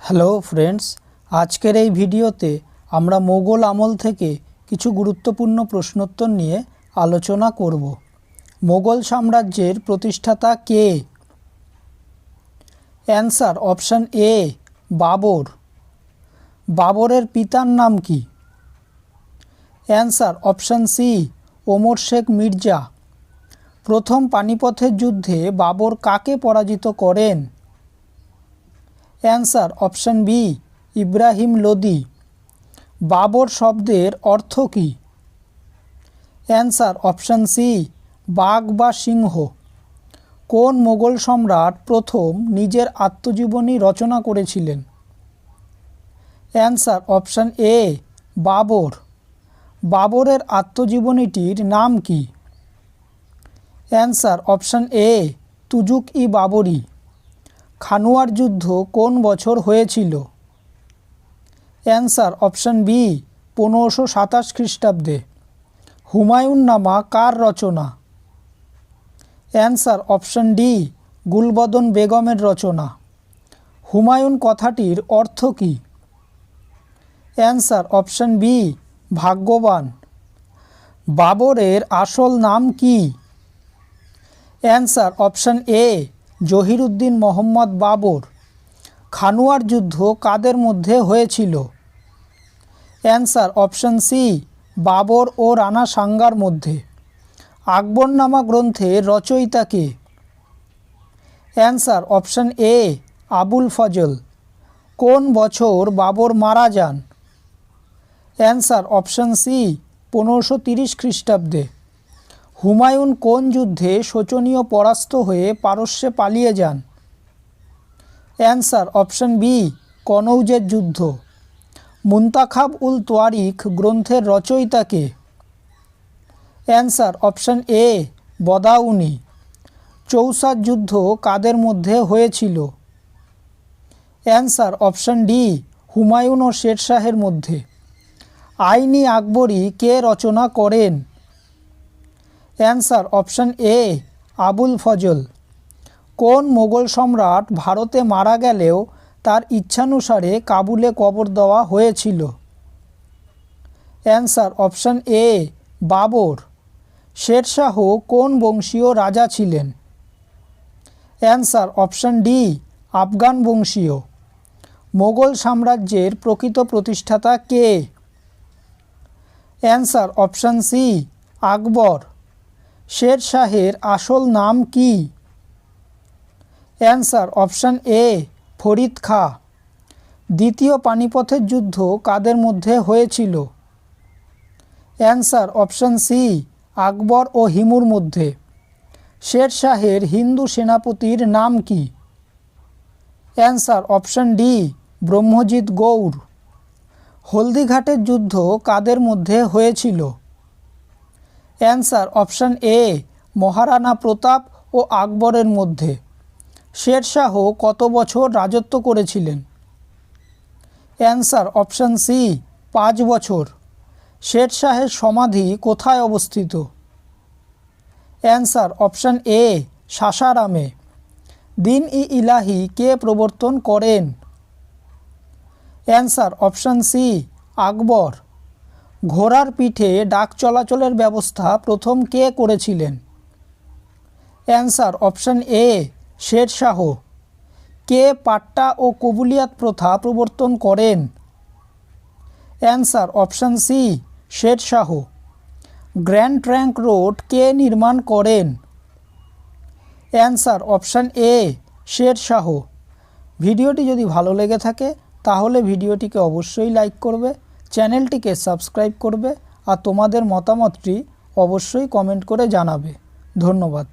Hello friends, আজকের এই ভিডিওতে আমরা মোগল আমল থেকে কিছু গুরুত্বপূর্ণ প্রশ্নোত্তর নিয়ে আলোচনা করব। মোগল সাম্রাজ্যের প্রতিষ্ঠাতা কে? Answer option A Babur. বাবরের পিতার নাম কি? Answer option C Omar Sheikh Mirza. প্রথম পানিপথের যুদ্ধে বাবর কাকে পরাজিত করেন? Answer option B Ibrahim Lodi. Babur শব্দের অর্থ কী? অ্যান্সার অপশান সি বাঘ বা সিংহ। কোন মোগল সম্রাট প্রথম নিজের আত্মজীবনী রচনা করেছিলেন? Answer option A Babur. বাবরের আত্মজীবনীটির নাম কি? Answer option A Tuzuk e Baburi. খানুয়ার যুদ্ধ কোন বছর হয়েছিল? অ্যান্সার অপশান বি 1527 খ্রিস্টাব্দে। হুমায়ুন নামা কার রচনা? অ্যান্সার অপশান ডি গুলবদন বেগমের রচনা। হুমায়ুন কথাটির অর্থ কী? অ্যান্সার অপশান বি ভাগ্যবান। বাবরের আসল নাম কি? Answer option A Zahiruddin Muhammad Babur. খানুয়ার যুদ্ধ কাদের মধ্যে হয়েছিল? অ্যান্সার অপশান সি বাবর ও রানা সাঙ্গার মধ্যে। আকবরনামা গ্রন্থের রচয়িতা কে? Answer option A Abul Fazl. কোন বছর বাবর মারা যান? অ্যান্সার অপশান সি 1530 খ্রিস্টাব্দে। হুমায়ুন কোন যুদ্ধে শোচনীয় পরাস্ত হয়ে পারস্যে পালিয়ে যান? অ্যান্সার অপশান বি কনৌজের যুদ্ধ। মুনতাখাব উল তোয়ারিখ গ্রন্থের রচয়িতা কে? Answer option A Badauni. চৌসার যুদ্ধ কাদের মধ্যে হয়েছিল? অ্যান্সার অপশান ডি হুমায়ুন ও শেরশাহের মধ্যে। আইনি আকবরী কে রচনা করেন? Answer option A Abul Fazl. কোন মোগল সম্রাট ভারতে মারা গেলেও তার ইচ্ছানুসারে কাবুলে কবর দেওয়া হয়েছিল? Answer option A Babur. Sher Shah কোন বংশীয় রাজা ছিলেন? অ্যান্সার অপশান ডি আফগান বংশীয়। মোগল সাম্রাজ্যের প্রকৃত প্রতিষ্ঠাতা কে? Answer option C Akbar. শেরশাহের আসল নাম কি? Answer option A Farid Khan. দ্বিতীয় পানিপথের যুদ্ধ কাদের মধ্যে হয়েছিল? অ্যান্সার অপশান সি আকবর ও হিমুর মধ্যে। শেরশাহের হিন্দু সেনাপতির নাম কি? Answer option D Brahmajit Gaur. হলদিঘাটের যুদ্ধ কাদের মধ্যে হয়েছিল? Answer option A Maharana Pratap ও আকবরের মধ্যে। শেরশাহ কত বছর রাজত্ব করেছিলেন? অ্যান্সার অপশান সি 5 বছর। শেরশাহের সমাধি কোথায় অবস্থিত? অ্যান্সার অপশান এ সাসারামে। দিন ই ইলাহি কে প্রবর্তন করেন? Answer option C Akbar. ঘোড়ার পিঠে ডাক চলাচলের ব্যবস্থা প্রথম কে করেছিলেন? Answer option A Sher Shah. কে পাট্টা ও কবুলিয়াত প্রথা প্রবর্তন করেন? Answer option C Sher Shah. Grand trunk road কে নির্মাণ করেন? Answer option A Sher Shah. ভিডিওটি যদি ভালো লেগে থাকে তাহলে ভিডিওটিকে অবশ্যই লাইক করবে, চ্যানেলটিকে সাবস্ক্রাইব করবে আর তোমাদের মতামতটি অবশ্যই কমেন্ট করে জানাবে। ধন্যবাদ।